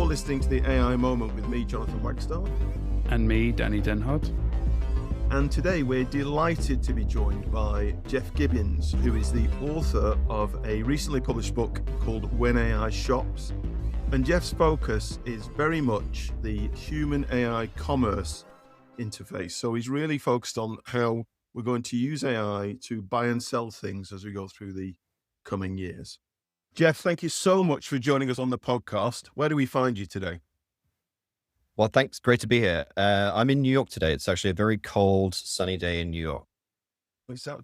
listening to the AI Moment with me, Jonathan Wagstaffe. And me, Danny Denhard. And today we're delighted to be joined by Geoff Gibbins, who is the author of a recently published book called When AI Shops. And Geoff's focus is very much the human-AI commerce interface. So he's really focused on how we're going to use AI to buy and sell things as we go through the coming years. Geoff, thank you so much for joining us on the podcast. Where do we find you today? Well, thanks. Great to be here. I'm in New York today. It's actually a very cold, sunny day in New York.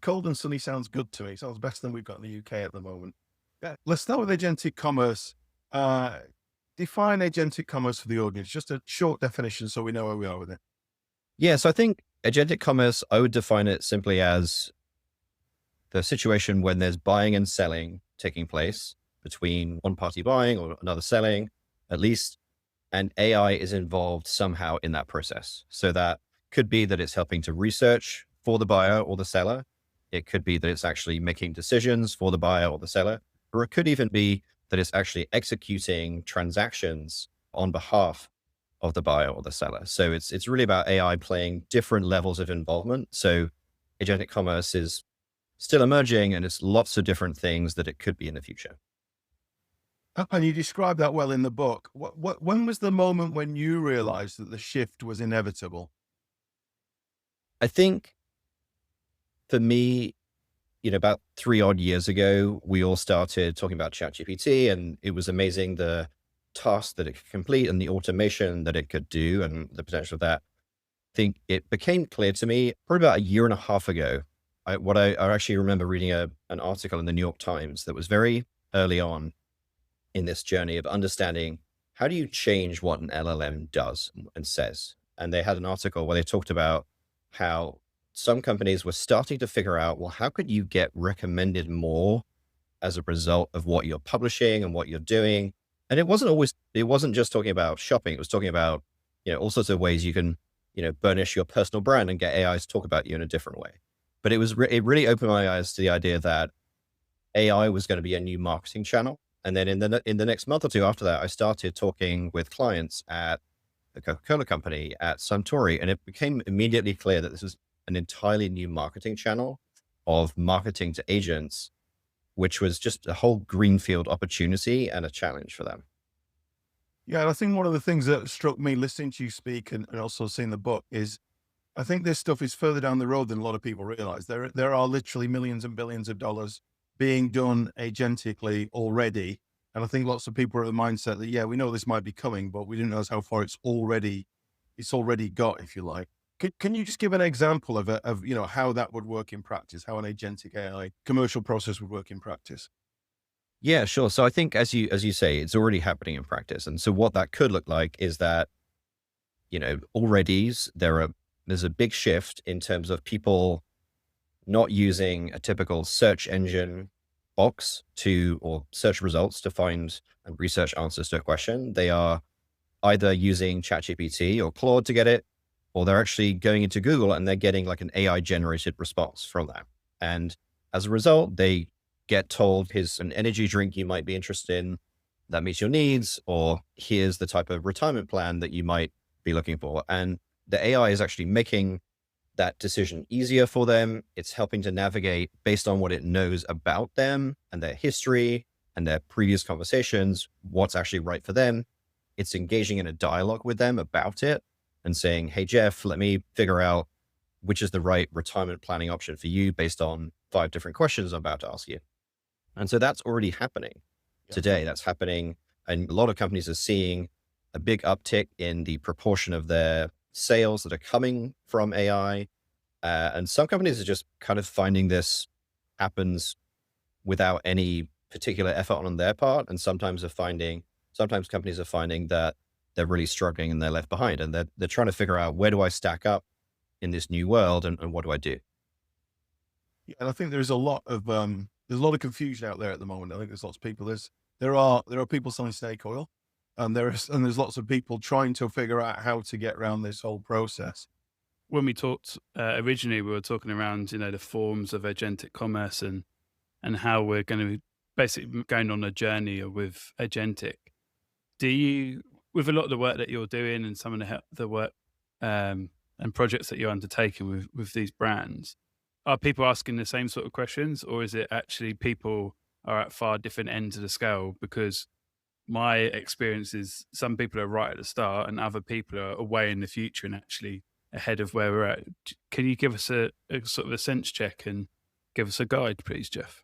Cold and sunny sounds good to me. Sounds better than we've got in the UK at the moment. Let's start with agentic commerce. Define agentic commerce for the audience. Just a short definition so we know where we are with it. Yeah, so I think agentic commerce, I would define it simply as the situation when there's buying and selling taking place between one party buying or another selling, at least, and AI is involved somehow in that process. So that could be that it's helping to research for the buyer or the seller. It could be that it's actually making decisions for the buyer or the seller, or it could even be that it's actually executing transactions on behalf of the buyer or the seller. So it's really about AI playing different levels of involvement. So agentic commerce is still emerging, and it's lots of different things that it could be in the future. And you describe that well in the book. When was the moment when you realized that the shift was inevitable? I think for me, about 3 odd years ago, we all started talking about ChatGPT, and it was amazing the tasks that it could complete and the automation that it could do and the potential of that. I think it became clear to me probably about 1.5 years ago. I actually remember reading an article in the New York Times that was very early on in this journey of understanding how do you change what an LLM does and says. And they had an article where they talked about how some companies were starting to figure out, well, how could you get recommended more as a result of what you're publishing and what you're doing? And it wasn't just talking about shopping. It was talking about, all sorts of ways you can, burnish your personal brand and get AI to talk about you in a different way. But it really opened my eyes to the idea that AI was going to be a new marketing channel. And then in the next month or two after that, I started talking with clients at the Coca-Cola company, at Suntory, and it became immediately clear that this is an entirely new marketing channel of marketing to agents, which was just a whole greenfield opportunity and a challenge for them. Yeah, and I think one of the things that struck me listening to you speak and also seeing the book is I think this stuff is further down the road than a lot of people realize. There are literally millions and billions of dollars being done agentically already. And I think lots of people are of the mindset that, yeah, we know this might be coming, but we didn't know how far it's already got, if you like. Can you just give an example of how that would work in practice, how an agentic AI commercial process would work in practice? Yeah, sure. So I think as you say, it's already happening in practice. And so what that could look like is that, already there's a big shift in terms of people not using a typical search engine box or search results to find and research answers to a question. They are either using ChatGPT or Claude to get it, or they're actually going into Google and they're getting like an AI generated response from that. And as a result, they get told, here's an energy drink you might be interested in that meets your needs, or here's the type of retirement plan that you might be looking for. And the AI is actually making that decision easier for them. It's helping to navigate based on what it knows about them and their history and their previous conversations, what's actually right for them. It's engaging in a dialogue with them about it and saying, hey, Geoff, let me figure out which is the right retirement planning option for you based on 5 different questions I'm about to ask you. And so that's already happening today. That's happening. And a lot of companies are seeing a big uptick in the proportion of their sales that are coming from AI. And some companies are just kind of finding this happens without any particular effort on their part. And sometimes companies are finding that they're really struggling and they're left behind, and they're trying to figure out, where do I stack up in this new world and what do I do? Yeah, and I think there's a lot of confusion out there at the moment. I think there's lots of people. There are people selling snake oil, and there's lots of people trying to figure out how to get around this whole process. When we talked originally, we were talking around, the forms of agentic commerce and how we're going to be basically going on a journey with agentic. Do you with a lot of the work that you're doing and some of the work and projects that you're undertaking with these brands, are people asking the same sort of questions, or is it actually people are at far different ends of the scale? Because my experience is some people are right at the start and other people are away in the future and actually ahead of where we're at. Can you give us a sort of a sense check and give us a guide, please, Geoff?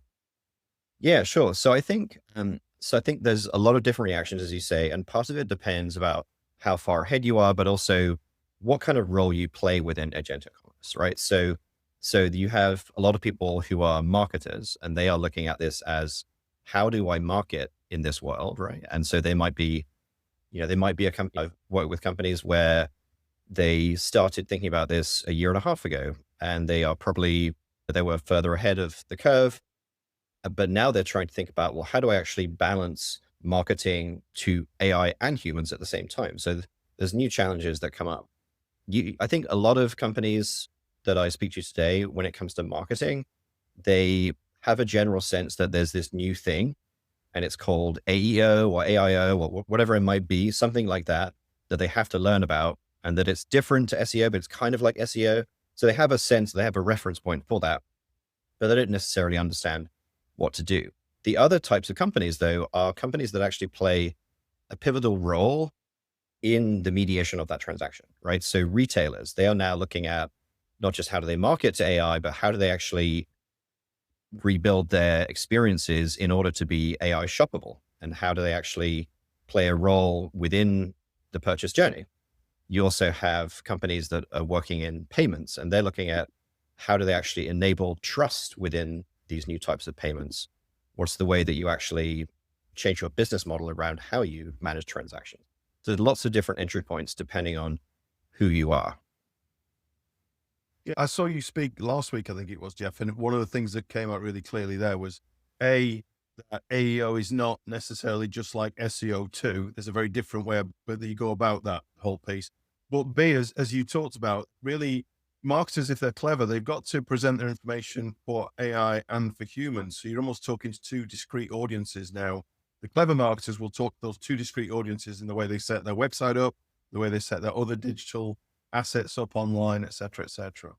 Yeah, sure. So I think there's a lot of different reactions, as you say, and part of it depends about how far ahead you are, but also what kind of role you play within agentic commerce, right? So you have a lot of people who are marketers, and they are looking at this as, how do I market in this world, right? And so they might be a company. I've worked with companies where they started thinking about this a year and a half ago, and they were further ahead of the curve. But now they're trying to think about, well, how do I actually balance marketing to AI and humans at the same time? So there's new challenges that come up. I think a lot of companies that I speak to today, when it comes to marketing, they have a general sense that there's this new thing, and it's called AEO or AIO or whatever it might be, something like that they have to learn about, and that it's different to SEO, but it's kind of like SEO. So they have a sense, they have a reference point for that, but they don't necessarily understand what to do. The other types of companies, though, are companies that actually play a pivotal role in the mediation of that transaction, right? So retailers, they are now looking at not just how do they market to AI, but how do they actually rebuild their experiences in order to be AI shoppable? And how do they actually play a role within the purchase journey? You also have companies that are working in payments, and they're looking at how do they actually enable trust within these new types of payments? What's the way that you actually change your business model around how you manage transactions? So there's lots of different entry points depending on who you are. Yeah, I saw you speak last week, I think it was, Geoff, and one of the things that came out really clearly there was that AEO is not necessarily just like SEO2. There's a very different way that you go about that whole piece. But B, as you talked about, really marketers, if they're clever, they've got to present their information for AI and for humans. So you're almost talking to two discrete audiences now. The clever marketers will talk to those two discrete audiences in the way they set their website up, the way they set their other digital assets up online, et cetera, et cetera.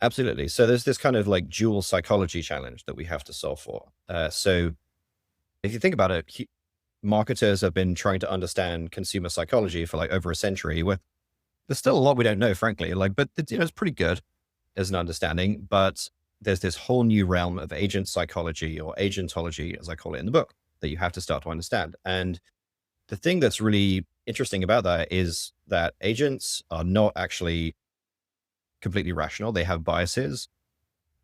Absolutely. So there's this kind of like dual psychology challenge that we have to solve for. So if you think about it, marketers have been trying to understand consumer psychology for like over a century. There's still a lot we don't know, frankly, but it's pretty good as an understanding, but there's this whole new realm of agent psychology, or agentology, as I call it in the book, that you have to start to understand. And the thing that's really interesting about that is that agents are not actually completely rational. They have biases,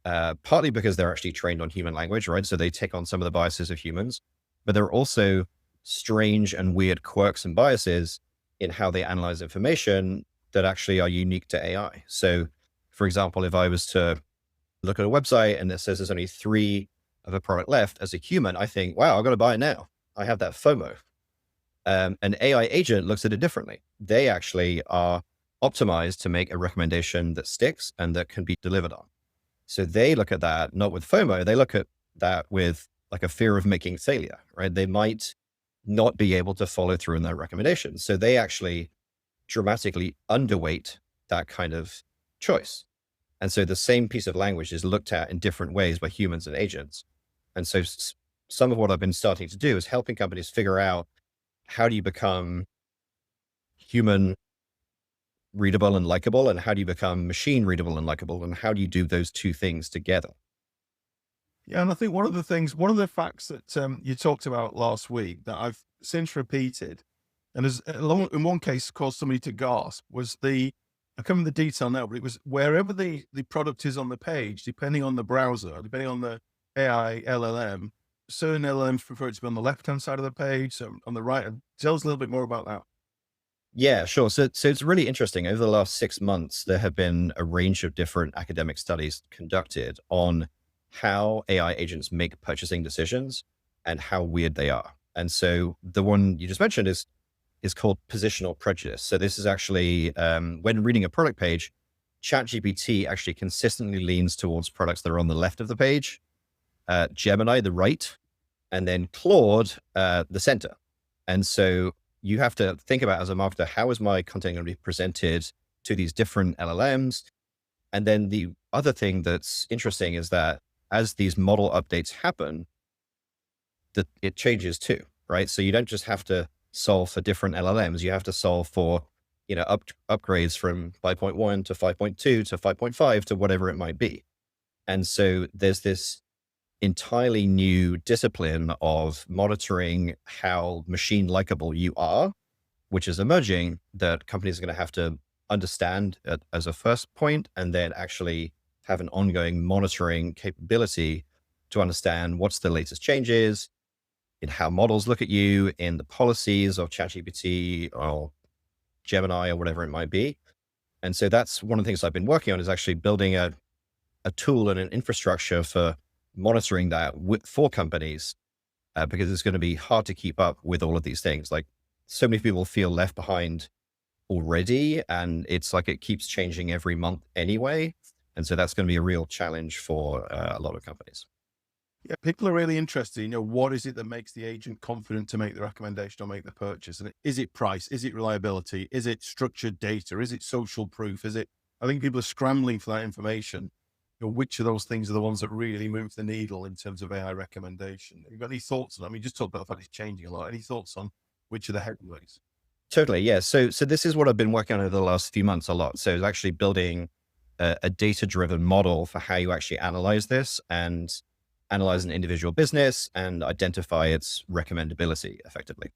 partly because they're actually trained on human language, right? So they take on some of the biases of humans, but there are also strange and weird quirks and biases in how they analyze information that actually are unique to AI. So for example, if I was to look at a website and it says there's only 3 of a product left, as a human, I think, wow, I've got to buy it now. I have that FOMO. An AI agent looks at it differently. They actually are optimized to make a recommendation that sticks and that can be delivered on. So they look at that not with FOMO, they look at that with like a fear of making failure, right? They might not be able to follow through in their recommendations. So they actually dramatically underweight that kind of choice. And so the same piece of language is looked at in different ways by humans and agents. And so some of what I've been starting to do is helping companies figure out, how do you become human readable and likable, and how do you become machine readable and likable, and how do you do those two things together? Yeah, and I think one of the facts that you talked about last week that I've since repeated, and as in one case caused somebody to gasp, was I can't remember the detail now, but it was wherever the product is on the page, depending on the browser, depending on the AI LLM, certain LLMs prefer it to be on the left-hand side of the page, so on the right. Tell us a little bit more about that. Yeah, sure. So it's really interesting. Over the last 6 months, there have been a range of different academic studies conducted on how AI agents make purchasing decisions and how weird they are. And so the one you just mentioned is called positional prejudice. So this is actually, when reading a product page, ChatGPT actually consistently leans towards products that are on the left of the page, Gemini, the right, and then Claude, the center. And so you have to think about as a marketer, how is my content going to be presented to these different LLMs? And then the other thing that's interesting is that as these model updates happen, that it changes too, right? So you don't just have to solve for different LLMs. You have to solve for, upgrades from 5.1 to 5.2 to 5.5 to whatever it might be. And so there's this entirely new discipline of monitoring how machine likable you are, which is emerging, that companies are going to have to understand as a first point, and then actually have an ongoing monitoring capability to understand what's the latest changes in how models look at you, in the policies of ChatGPT or Gemini or whatever it might be. And so that's one of the things I've been working on, is actually building a tool and an infrastructure for monitoring that for companies, because it's going to be hard to keep up with all of these things. Like, so many people feel left behind already, and it's like it keeps changing every month anyway. And so that's going to be a real challenge for a lot of companies. Yeah, people are really interested. What is it that makes the agent confident to make the recommendation or make the purchase? And is it price? Is it reliability? Is it structured data? Is it social proof? I think people are scrambling for that information. Which of those things are the ones that really move the needle in terms of AI recommendation? Have you got any thoughts on that? I mean, just talk about the fact it's changing a lot. Any thoughts on which are the headways? Totally. Yeah. So this is what I've been working on over the last few months a lot. So it's actually building a data-driven model for how you actually analyze this, and analyze an individual business and identify its recommendability effectively.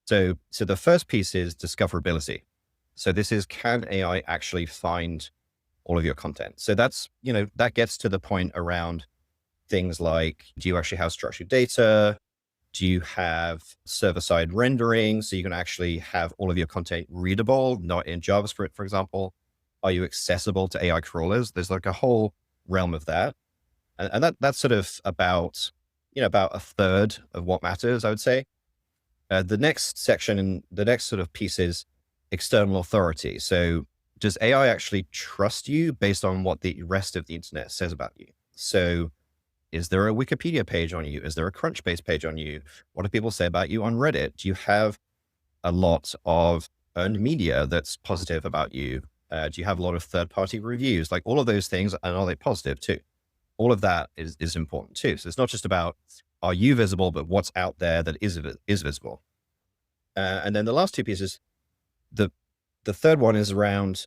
So the first piece is discoverability. So this is, can AI actually find all of your content? So that's, that gets to the point around things like, do you actually have structured data? Do you have server-side rendering? So you can actually have all of your content readable, not in JavaScript, for example. Are you accessible to AI crawlers? There's like a whole realm of that. And that's sort of about a third of what matters, I would say. The next section and the next sort of piece is external authority. So does AI actually trust you based on what the rest of the internet says about you? So is there a Wikipedia page on you? Is there a Crunchbase page on you? What do people say about you on Reddit? Do you have a lot of earned media that's positive about you? Do you have a lot of third-party reviews? Like all of those things, and are they positive too? All of that is important too. So it's not just about, are you visible, but what's out there that is visible. And then the last two pieces, the third one is around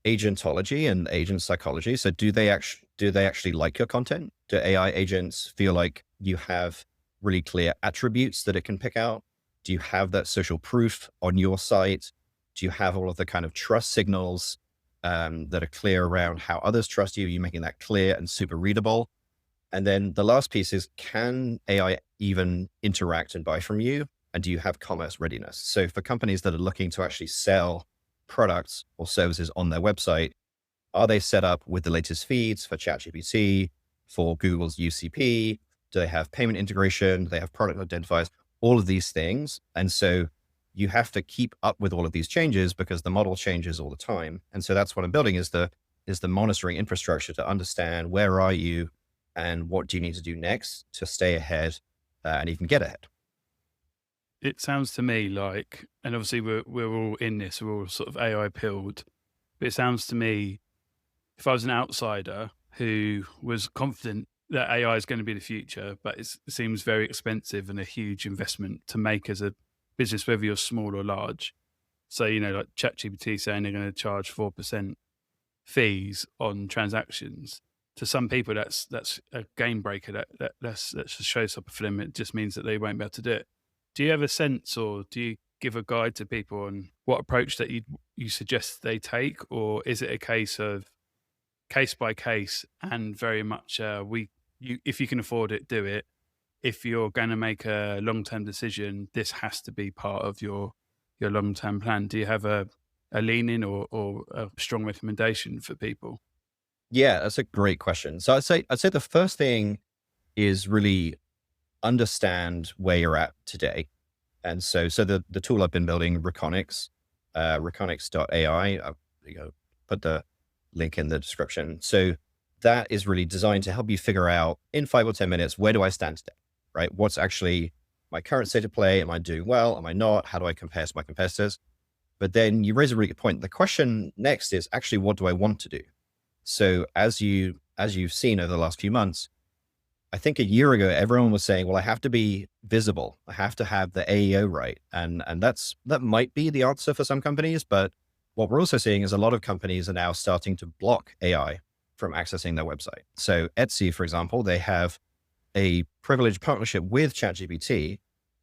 agentology and agent psychology. So do they actually like your content? Do AI agents feel like you have really clear attributes that it can pick out? Do you have that social proof on your site? Do you have all of the kind of trust signals that are clear around how others trust you? Are you making that clear and super readable? And then the last piece is, can AI even interact and buy from you? And do you have commerce readiness? So for companies that are looking to actually sell products or services on their website, are they set up with the latest feeds for ChatGPT, for Google's UCP? Do they have payment integration? Do they have product identifiers? All of these things. And so you have to keep up with all of these changes, because the model changes all the time. And so that's what I'm building, is the monitoring infrastructure to understand where are you and what do you need to do next to stay ahead and even get ahead. It sounds to me like, and obviously we're all in this, we're all sort of AI pilled, but it sounds to me, if I was an outsider who was confident that AI is going to be the future, but it seems very expensive and a huge investment to make as a business, whether you're small or large. So, like ChatGPT saying they're going to charge 4% fees on transactions. To some people, that's a game breaker. That's a showstopper for them. It just means that they won't be able to do it. Do you have a sense, or do you give a guide to people on what approach that you suggest they take? Or is it a case of case by case and very much if you can afford it, do it. If you're going to make a long-term decision, this has to be part of your long-term plan. Do you have a lean-in or a strong recommendation for people? Yeah, that's a great question. So I'd say the first thing is really understand where you're at today. And so the tool I've been building, Robotics, Robotics.ai, I'll put the link in the description. So that is really designed to help you figure out in 5 or 10 minutes, where do I stand today, right? What's actually my current state of play. Am I doing well? Am I not? How do I compare to my competitors? But then you raise a really good point. The question next is actually, what do I want to do? So as you've seen over the last few months, I think a year ago, everyone was saying, well, I have to be visible. I have to have the AEO right. And that might be the answer for some companies. But what we're also seeing is a lot of companies are now starting to block AI from accessing their website. So Etsy, for example, they have a privileged partnership with ChatGPT.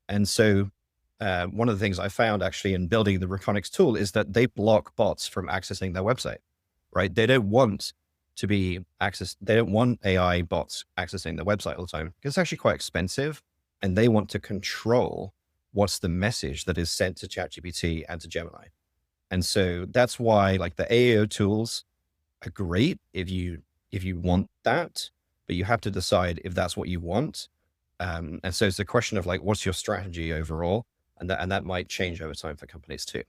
And so one of the things I found actually in building the Robotics tool is that they block bots from accessing their website, right? They don't want to be accessed. They don't want AI bots accessing their website all the time because it's actually quite expensive. And they want to control what's the message that is sent to ChatGPT and to Gemini. And so that's why like the AEO tools are great if you want that, but you have to decide if that's what you want. And so it's a question of like, what's your strategy overall? And that might change over time for companies too.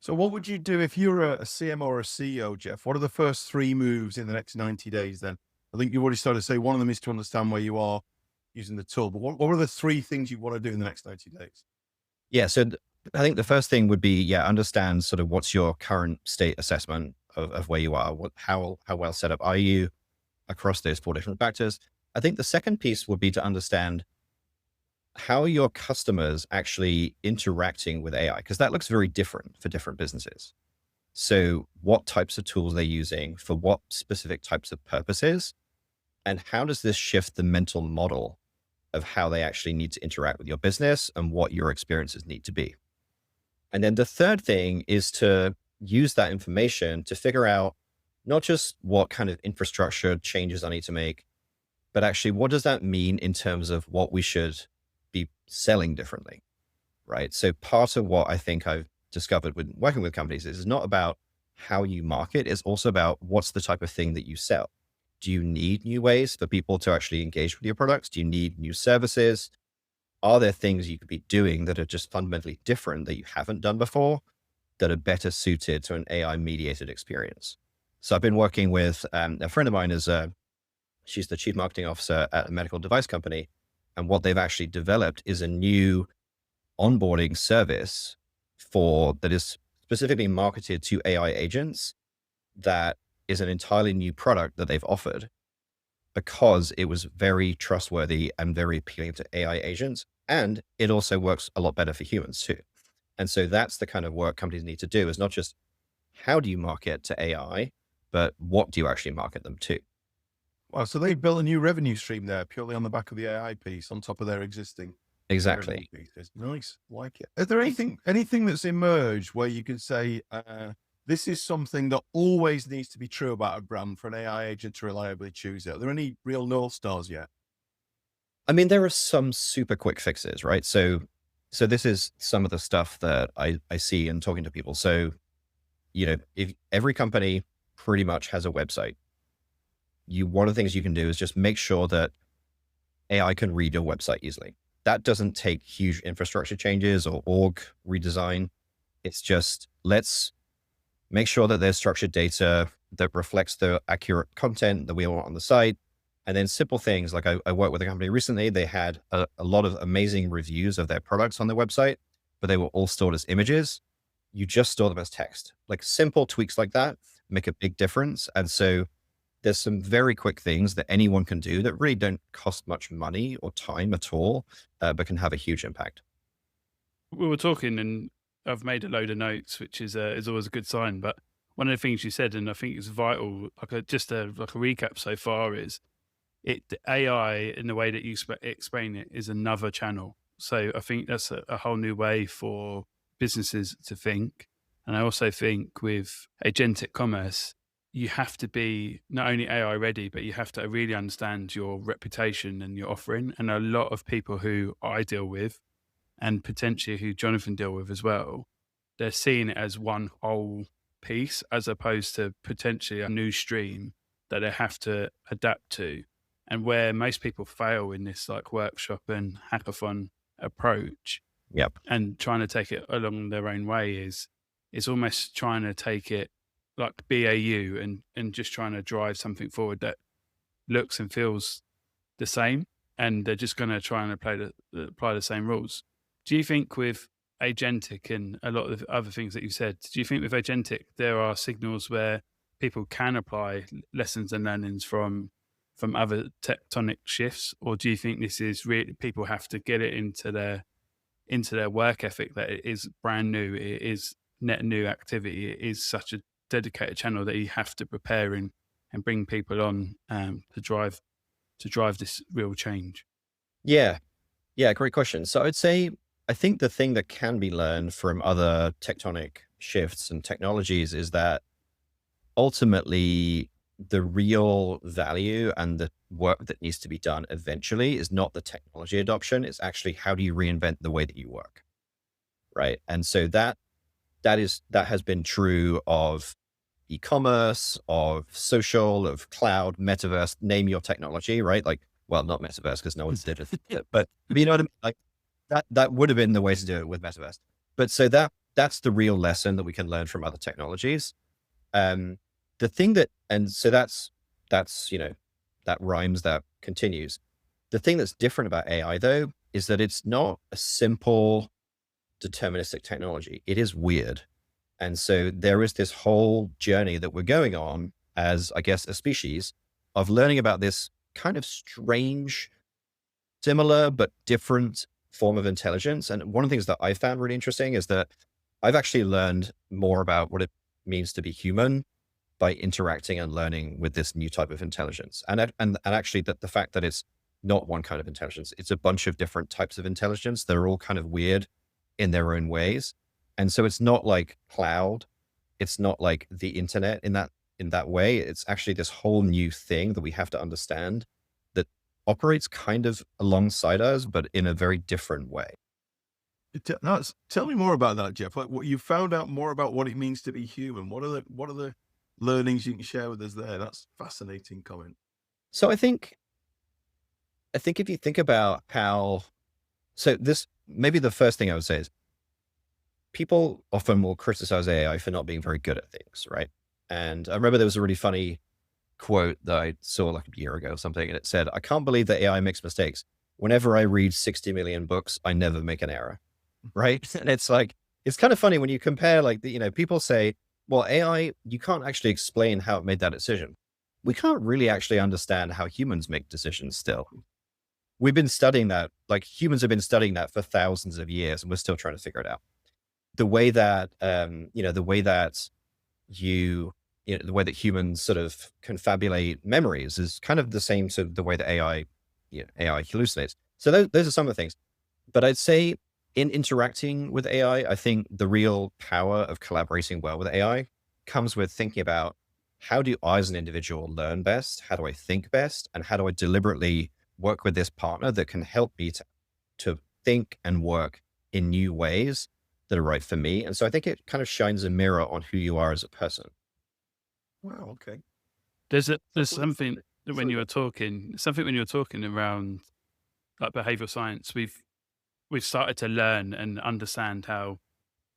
So what would you do if you're a CMO or a CEO, Geoff? What are the first 3 moves in the next 90 days then? I think you've already started to say one of them is to understand where you are using the tool, but what are the 3 things you want to do in the next 90 days? Yeah. So I think the first thing would be, understand sort of what's your current state assessment of where you are, how well set up are you across those 4 different factors. I think the second piece would be to understand how are your customers actually interacting with AI? Because that looks very different for different businesses. So what types of tools they're using for what specific types of purposes, and how does this shift the mental model of how they actually need to interact with your business and what your experiences need to be. And then the third thing is to use that information to figure out not just what kind of infrastructure changes I need to make, but actually what does that mean in terms of what we should be selling differently, right? So part of what I think I've discovered with working with companies is it's not about how you market, it's also about what's the type of thing that you sell. Do you need new ways for people to actually engage with your products? Do you need new services? Are there things you could be doing that are just fundamentally different that you haven't done before that are better suited to an AI mediated experience? So I've been working with a friend of mine she's the chief marketing officer at a medical device company. And what they've actually developed is a new onboarding service that is specifically marketed to AI agents. That is an entirely new product that they've offered because it was very trustworthy and very appealing to AI agents. And it also works a lot better for humans too. And so that's the kind of work companies need to do, is not just how do you market to AI, but what do you actually market them to? Wow, so they built a new revenue stream there purely on the back of the AI piece on top of their existing Exactly. revenue pieces. Nice, like it. Is there anything that's emerged where you can say this is something that always needs to be true about a brand for an AI agent to reliably choose it? Are there any real North Stars yet? I mean, there are some super quick fixes, right? So this is some of the stuff that I see in talking to people. So, if every company pretty much has a website, one of the things you can do is just make sure that AI can read your website easily. That doesn't take huge infrastructure changes or org redesign. It's just, let's make sure that there's structured data that reflects the accurate content that we want on the site. And then simple things like I worked with a company recently. They had a lot of amazing reviews of their products on their website, but they were all stored as images. You just store them as text. Like simple tweaks like that make a big difference. And so there's some very quick things that anyone can do that really don't cost much money or time at all, but can have a huge impact. We were talking and I've made a load of notes, which is always a good sign. But one of the things you said, and I think it's vital, like a recap so far, is the AI in the way that you explain it is another channel. So I think that's a whole new way for businesses to think. And I also think with agentic commerce, you have to be not only AI ready, but you have to really understand your reputation and your offering. And a lot of people who I deal with, and potentially who Jonathan deal with as well, they're seeing it as one whole piece as opposed to potentially a new stream that they have to adapt to. And where most people fail in this like workshop and hackathon approach, Yep. and trying to take it along their own way is almost trying to take it like BAU and just trying to drive something forward that looks and feels the same. and they're just going to try and apply the same rules. Do you think with Agentic and a lot of the other things that you said, do you think with Agentic there are signals where people can apply lessons and learnings from other tectonic shifts, or do you think this is really people have to get it into their work ethic that it is brand new, it is net new activity, it is such a dedicated channel that you have to prepare and bring people on to drive this real change? Yeah. Yeah. Great question. So I'd say, I think the thing that can be learned from other tectonic shifts and technologies is that ultimately the real value and the work that needs to be done eventually is not the technology adoption. It's actually how do you reinvent the way that you work. Right. And so that has been true of e-commerce, of social, of cloud, metaverse, name your technology, right? Like, well, not metaverse because no one's did it, but you know what I mean? Like that would have been the way to do it with metaverse. But so that's the real lesson that we can learn from other technologies. The thing that, and so that's, that rhymes, that continues. The thing that's different about AI though, is that it's not a simple deterministic technology. It is weird. And so there is this whole journey that we're going on as, I guess, a species of learning about this kind of strange, similar, but different form of intelligence. And one of the things that I found really interesting is that I've actually learned more about what it means to be human by interacting and learning with this new type of intelligence. And actually that the fact that it's not one kind of intelligence, it's a bunch of different types of intelligence. They're all kind of weird in their own ways. And so it's not like cloud. It's not like the internet in that way. It's actually this whole new thing that we have to understand that operates kind of alongside us, but in a very different way. Tell me more about that, Geoff. Like, what you found out more about what it means to be human. What are the learnings you can share with us there? That's fascinating comment. So I think if you think about how, so this, maybe the first thing I would say is people often will criticize AI for not being very good at things, right? And I remember there was a really funny quote that I saw like a year ago or something, and it said, "I can't believe that AI makes mistakes. Whenever I read 60 million books, I never make an error." Right? And it's like, it's kind of funny when you compare, like, people say, well, AI, you can't actually explain how it made that decision. We can't really actually understand how humans make decisions still. We've been studying that, like humans have been studying that for thousands of years, and we're still trying to figure it out. The way that, the way that the way that humans sort of confabulate memories is kind of the same to the way that AI hallucinates. So those are some of the things. But I'd say in interacting with AI, I think the real power of collaborating well with AI comes with thinking about how do I as an individual learn best? How do I think best? And how do I deliberately work with this partner that can help me to think and work in new ways that are right for me? And so I think it kind of shines a mirror on who you are as a person. Wow. Okay. There's something when you were talking around like behavioral science, we've started to learn and understand how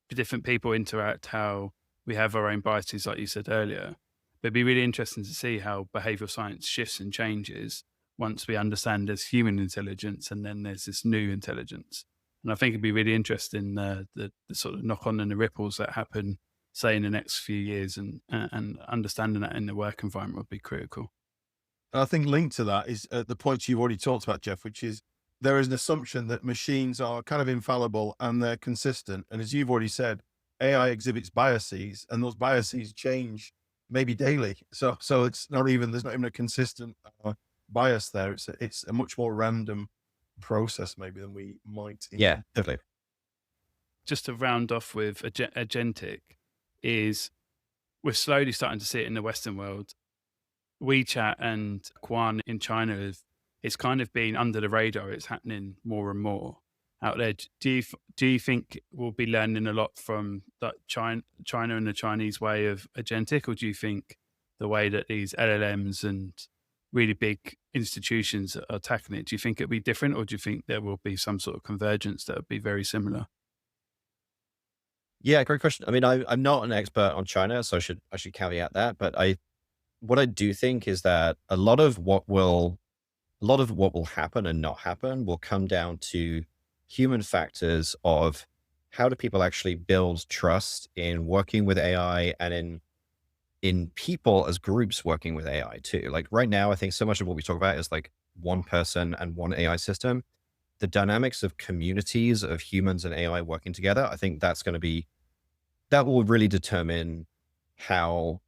different people interact, how we have our own biases, like you said earlier. But it'd be really interesting to see how behavioral science shifts and changes once we understand there's human intelligence and then there's this new intelligence. And I think it'd be really interesting the sort of knock on and the ripples that happen, say, in the next few years, and understanding that in the work environment would be critical. I think linked to that is the point you've already talked about, Geoff, which is there is an assumption that machines are kind of infallible and they're consistent. And as you've already said, AI exhibits biases, and those biases change maybe daily. So it's there's not even a consistent bias there. It's a much more random process maybe than we might. Yeah, definitely. Just to round off with Agentic, is we're slowly starting to see it in the Western world. WeChat and Quan in China it's kind of been under the radar. It's happening more and more out there. Do you think we'll be learning a lot from that China and the Chinese way of Agentic, or do you think the way that these LLMs and really big institutions are tackling it, do you think it'll be different, or do you think there will be some sort of convergence that would be very similar? Yeah, great question. I mean, I'm not an expert on China, so I should caveat that. But what I do think is that a lot of what will a lot of what will happen and not happen will come down to human factors of how do people actually build trust in working with AI and in people as groups working with AI too. Like right now, I think so much of what we talk about is like one person and one AI system. The dynamics of communities of humans and AI working together, I think that will really determine how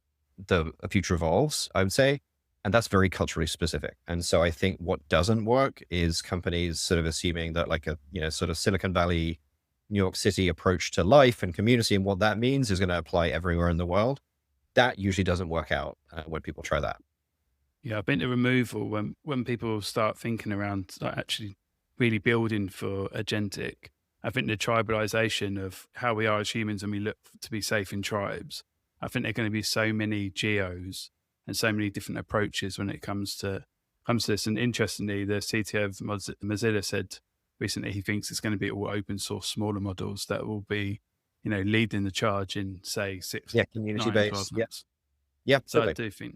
the future evolves, I would say. And that's very culturally specific. And so I think what doesn't work is companies sort of assuming that like a, sort of Silicon Valley, New York City approach to life and community and what that means is going to apply everywhere in the world. That usually doesn't work out when people try that. Yeah, I think the removal, when people start thinking around like actually really building for agentic, I think the tribalization of how we are as humans and we look to be safe in tribes, I think there are going to be so many geos and so many different approaches when it comes to this. And interestingly, the CTO of Mozilla said recently he thinks it's going to be all open source, smaller models that will be, leading the charge in say 6, community 9, 12 based. months. Yeah. So Totally. I do think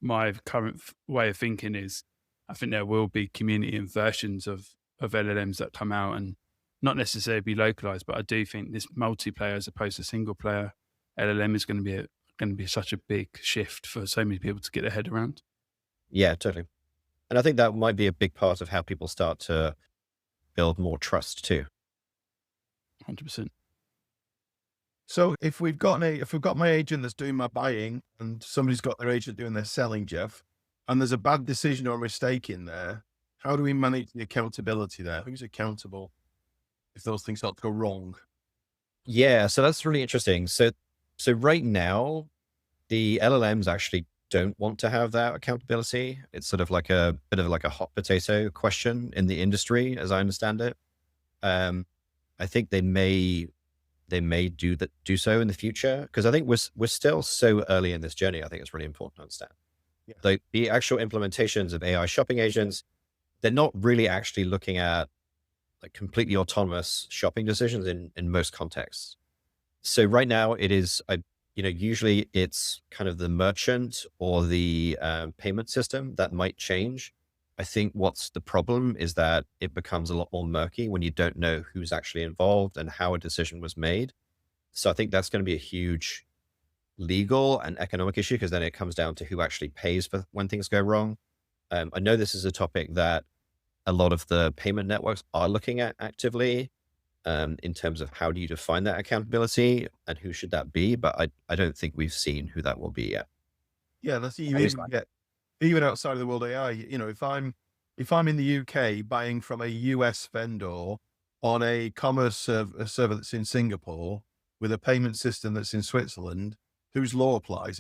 my current way of thinking is I think there will be community and versions of LLMs that come out and not necessarily be localized, but I do think this multiplayer as opposed to single player LLM is going to be such a big shift for so many people to get their head around. Yeah, totally. And I think that might be a big part of how people start to build more trust too. 100%. So if we've got my agent that's doing my buying and somebody's got their agent doing their selling, Geoff, and there's a bad decision or a mistake in there, how do we manage the accountability there? Who's accountable if those things start to go wrong? Yeah, so that's really interesting. So right now, the LLMs actually don't want to have that accountability. It's sort of like a bit of like a hot potato question in the industry, as I understand it. I think they may do so in the future because I think we're still so early in this journey. I think it's really important to understand. Yeah. Like the actual implementations of AI shopping agents, they're not really actually looking at like completely autonomous shopping decisions in most contexts. So right now it is, usually it's kind of the merchant or the payment system that might change. I think what's the problem is that it becomes a lot more murky when you don't know who's actually involved and how a decision was made. So I think that's going to be a huge legal and economic issue because then it comes down to who actually pays for when things go wrong. I know this is a topic that a lot of the payment networks are looking at actively in terms of how do you define that accountability and who should that be, but I don't think we've seen who that will be yet. Yeah, that's even outside of the world AI. If I'm in the UK buying from a US vendor on a commerce server that's in Singapore with a payment system that's in Switzerland, whose law applies?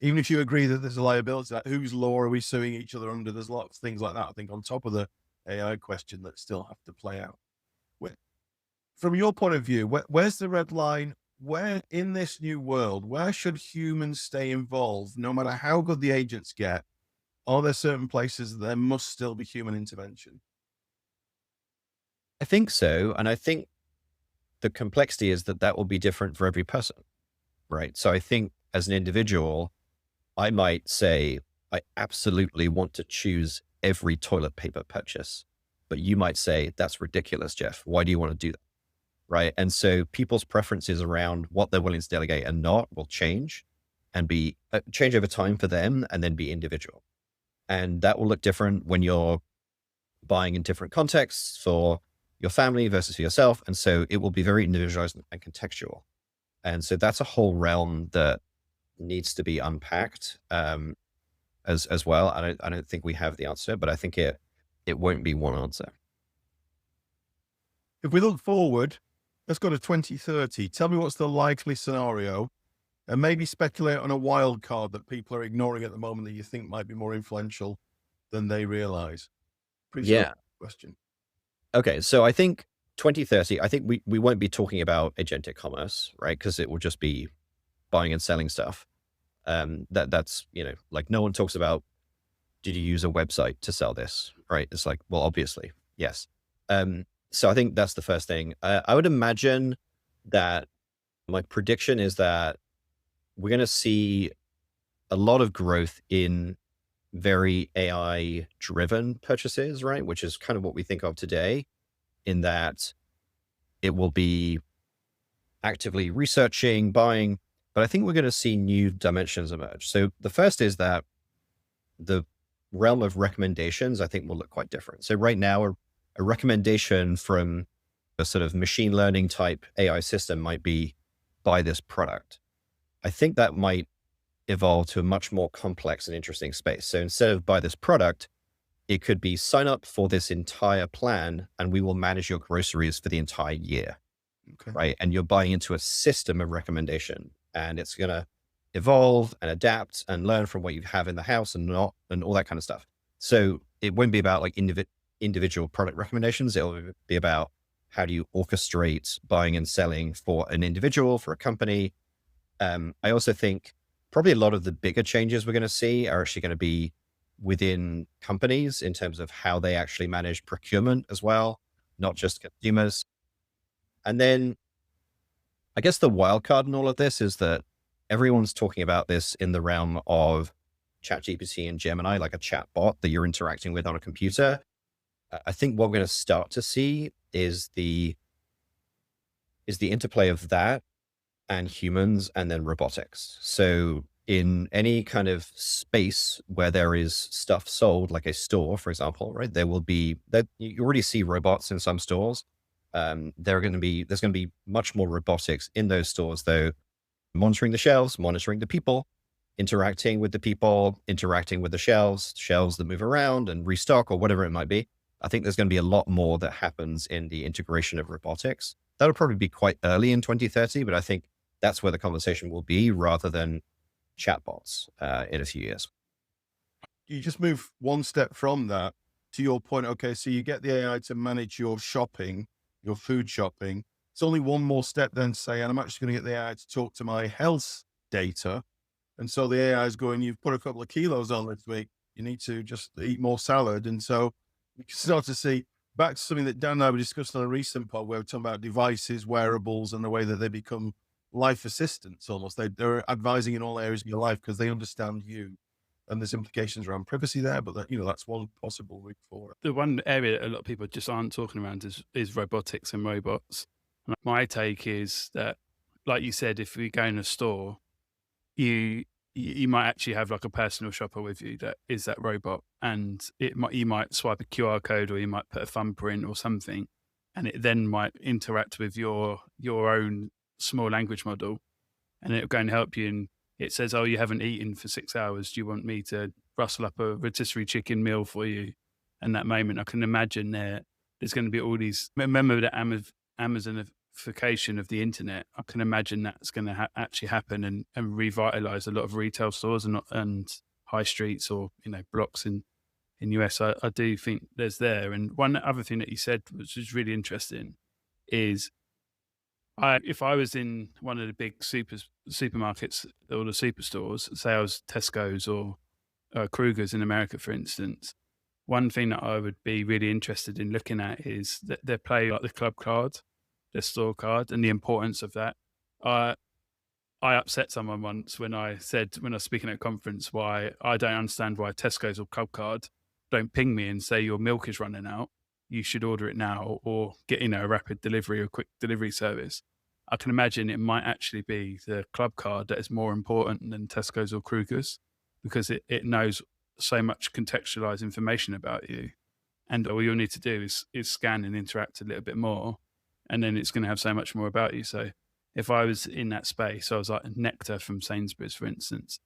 Even if you agree that there's a liability, like whose law are we suing each other under? There's lots of things like that, I think, on top of the AI question that still have to play out. From your point of view, where's the red line? Where in this new world, where should humans stay involved? No matter how good the agents get, are there certain places that there must still be human intervention? I think so. And I think the complexity is that will be different for every person, right? So I think as an individual, I might say, I absolutely want to choose every toilet paper purchase, but you might say, that's ridiculous, Geoff. Why do you want to do that? Right. And so people's preferences around what they're willing to delegate and not will change and be change over time for them and then be individual. And that will look different when you're buying in different contexts for your family versus for yourself. And so it will be very individualized and contextual. And so that's a whole realm that needs to be unpacked as well. I don't think we have the answer, but I think it won't be one answer. If we look forward, let's go to 2030. Tell me what's the likely scenario and maybe speculate on a wild card that people are ignoring at the moment that you think might be more influential than they realize. Pretty question. Okay. So I think 2030, I think we won't be talking about agentic commerce, right? Because it will just be buying and selling stuff. That's, like no one talks about, did you use a website to sell this? Right. It's like, well, obviously, yes. So I think that's the first thing. I would imagine that my prediction is that we're going to see a lot of growth in very AI driven purchases, right? Which is kind of what we think of today, in that it will be actively researching, buying, but I think we're going to see new dimensions emerge. So the first is that the realm of recommendations, I think, will look quite different. So right now, a recommendation from a sort of machine learning type AI system might be buy this product. I think that might evolve to a much more complex and interesting space. So instead of buy this product, it could be sign up for this entire plan and we will manage your groceries for the entire year. Okay. Right. And you're buying into a system of recommendation, and it's going to evolve and adapt and learn from what you have in the house and not, and all that kind of stuff. So it won't be about like individual product recommendations. It'll be about how do you orchestrate buying and selling for an individual, for a company. I also think probably a lot of the bigger changes we're going to see are actually going to be within companies in terms of how they actually manage procurement as well, not just consumers. And then I guess the wild card in all of this is that everyone's talking about this in the realm of ChatGPT and Gemini, like a chatbot that you're interacting with on a computer. I think what we're going to start to see is the interplay of that and humans and then robotics. So in any kind of space where there is stuff sold, like a store, for example, right, there will be that you already see robots in some stores. There's going to be much more robotics in those stores, though, monitoring the shelves, monitoring the people, interacting with the people, interacting with the shelves that move around and restock or whatever it might be. I think there's going to be a lot more that happens in the integration of robotics. That'll probably be quite early in 2030, but I think that's where the conversation will be rather than chatbots in a few years. You just move one step from that to your point. Okay, so you get the AI to manage your shopping, your food shopping. It's only one more step then to say, and I'm actually going to get the AI to talk to my health data. And so the AI is going, you've put a couple of kilos on this week. You need to just eat more salad. And so you can start to see back to something that Dan and I were discussing on a recent pod where we're talking about devices, wearables, and the way that they become life assistants almost. They're advising in all areas of your life because they understand you. And there's implications around privacy there, but that's one possible route forward. The one area that a lot of people just aren't talking around is robotics and robots. And my take is that, like you said, if we go in a store, you might actually have like a personal shopper with you that is that robot, and you might swipe a QR code or you might put a thumbprint or something, and it then might interact with your own small language model, and it'll go and help you. And it says, oh, you haven't eaten for 6 hours. Do you want me to rustle up a rotisserie chicken meal for you? And that moment, I can imagine there's going to be all these, remember the Amazonification of the internet. I can imagine that's going to actually happen and revitalize a lot of retail stores and high streets or, blocks in US. I do think there's there. And one other thing that you said, which is really interesting, is if I was in one of the big supermarkets or the superstores, say I was Tesco's or Kruger's in America, for instance, one thing that I would be really interested in looking at is that they play like the club card, the store card, and the importance of that. I upset someone once when I was speaking at a conference, why I don't understand why Tesco's or Club Card don't ping me and say your milk is running out. You should order it now, or get a rapid delivery or quick delivery service. I can imagine it might actually be the Club Card that is more important than Tesco's or Kruger's, because it knows so much contextualized information about you, and all you'll need to do is scan and interact a little bit more, and then it's going to have so much more about you. So if I was in that space, I was like Nectar from Sainsbury's, for instance,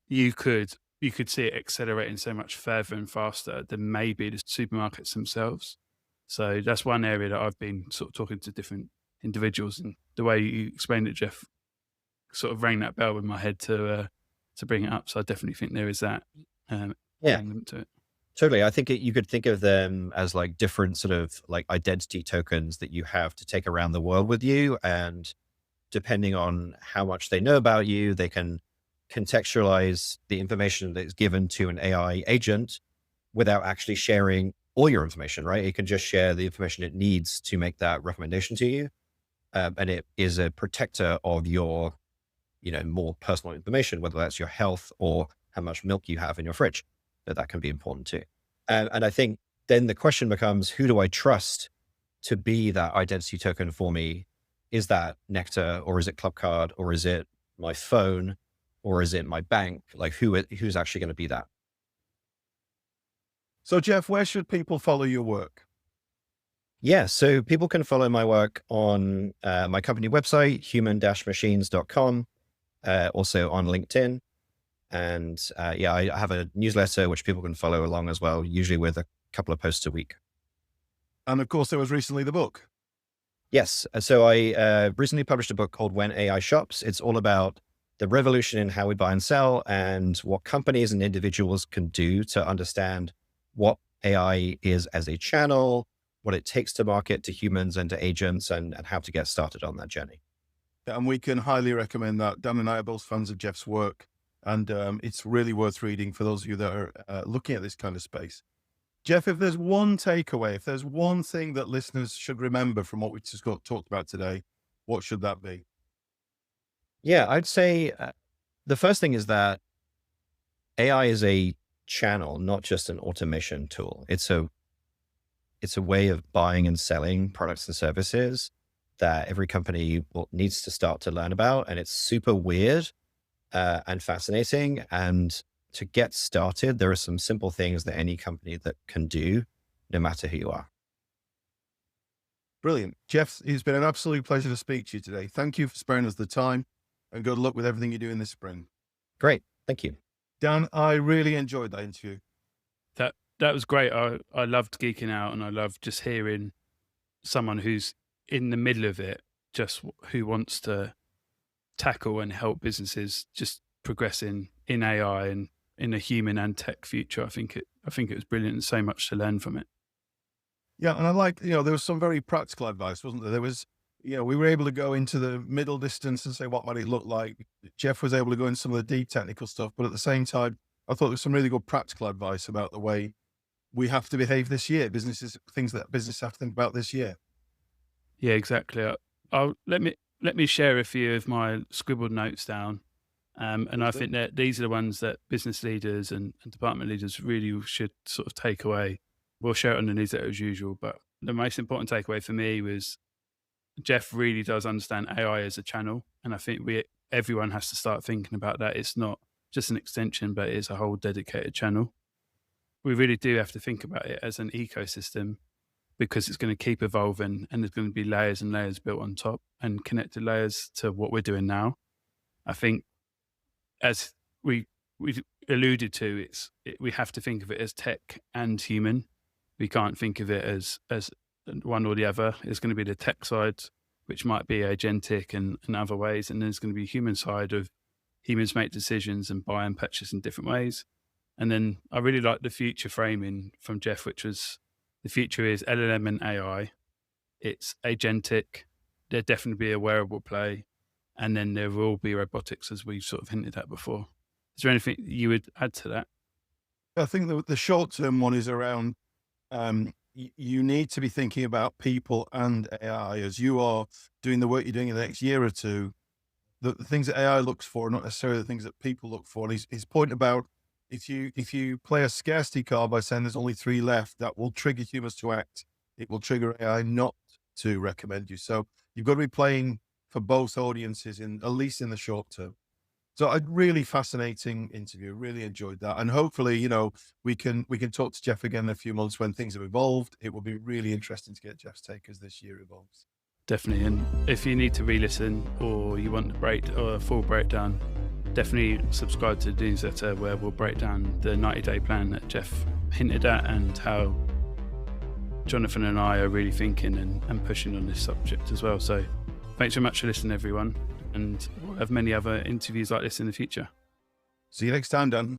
you could see it accelerating so much further and faster than maybe the supermarkets themselves. So that's one area that I've been sort of talking to different individuals, and the way you explained it, Geoff, sort of rang that bell in my head to bring it up. So I definitely think there is that element to it. Totally. I think you could think of them as like different sort of like identity tokens that you have to take around the world with you. And depending on how much they know about you, they can contextualize the information that is given to an AI agent without actually sharing all your information, right? It can just share the information it needs to make that recommendation to you. And it is a protector of your, more personal information, whether that's your health or how much milk you have in your fridge. That can be important too. And I think then the question becomes, who do I trust to be that identity token for me? Is that Nectar, or is it Clubcard, or is it my phone, or is it my bank? Like who's actually going to be that? So Geoff, where should people follow your work? Yeah, so people can follow my work on my company website, human-machines.com, also on LinkedIn. And yeah, I have a newsletter which people can follow along as well, usually with a couple of posts a week. And of course, there was recently the book. Yes. So I recently published a book called When AI Shops. It's all about the revolution in how we buy and sell and what companies and individuals can do to understand what AI is as a channel, what it takes to market to humans and to agents, and how to get started on that journey. And we can highly recommend that. Dan and I are both fans of Geoff's work, and it's really worth reading for those of you that are looking at this kind of space. Geoff, if there's one takeaway, if there's one thing that listeners should remember from what we just talked about today, what should that be? Yeah, I'd say the first thing is that AI is a channel, not just an automation tool. It's a way of buying and selling products and services that every company needs to start to learn about. And it's super weird and fascinating. And to get started, there are some simple things that any company that can do, no matter who you are. Brilliant. Geoff, it's been an absolute pleasure to speak to you today. Thank you for sparing us the time, and good luck with everything you're doing this spring. Great. Thank you. Dan, I really enjoyed that interview. That was great. I loved geeking out, and I loved just hearing someone who's in the middle of it, just who wants to tackle and help businesses just progress in AI and in a human and tech future. I think it was brilliant, and so much to learn from it. Yeah, and I like, there was some very practical advice, wasn't there? There was, we were able to go into the middle distance and say, what might it look like? Geoff was able to go into some of the deep technical stuff, but at the same time, I thought there was some really good practical advice about the way we have to behave this year, things that businesses have to think about this year. Yeah, exactly. I'll let me share a few of my scribbled notes down. And I think that these are the ones that business leaders and department leaders really should sort of take away. We'll share it on the newsletter as usual, but the most important takeaway for me was Geoff really does understand AI as a channel. And I think everyone has to start thinking about that. It's not just an extension, but it is a whole dedicated channel. We really do have to think about it as an ecosystem, because it's going to keep evolving, and there's going to be layers and layers built on top and connected layers to what we're doing now. I think, as we alluded to, we have to think of it as tech and human. We can't think of it as one or the other. There's going to be the tech side, which might be agentic and other ways, and there's going to be human side of humans make decisions and buy and purchase in different ways. And then I really like the future framing from Geoff, which was the future is LLM and AI. It's agentic. There'll definitely be a wearable play. And then there will be robotics, as we've sort of hinted at before. Is there anything you would add to that? I think the short-term one is around, you need to be thinking about people and AI as you are doing the work you're doing in the next year or two. The things that AI looks for are not necessarily the things that people look for. And his point about, if you play a scarcity card by saying there's only 3 left, that will trigger humans to act. It will trigger AI not to recommend you. So you've got to be playing for both audiences, at least in the short term. So a really fascinating interview. Really enjoyed that. And hopefully, we can talk to Geoff again in a few months when things have evolved. It will be really interesting to get Geoff's take as this year evolves. Definitely. And if you need to re-listen, or you want a full breakdown, definitely subscribe to the newsletter, where we'll break down the 90-day plan that Geoff hinted at, and how Jonathan and I are really thinking and pushing on this subject as well. So thanks very much for listening, everyone. And we'll have many other interviews like this in the future. See you next time, Dan.